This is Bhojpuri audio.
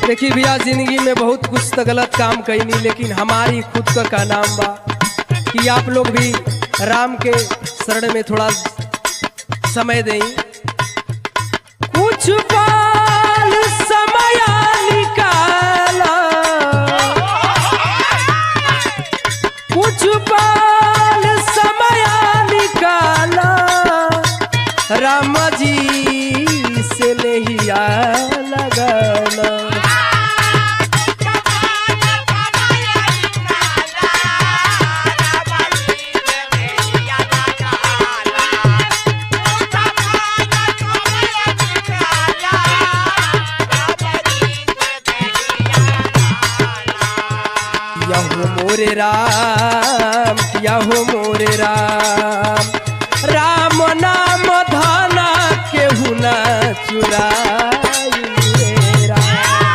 देखिए भैया, जिंदगी में बहुत कुछ तो गलत काम कैनी, लेकिन हमारी खुद का नाम बा कि आप लोग भी राम के शरण में थोड़ा समय दें। कुछ पल समय निकाला, कुछ पल समय निकाला, राम जी से नहीं लगाना। किया हो मोरे राम, किया हो मोरे राम।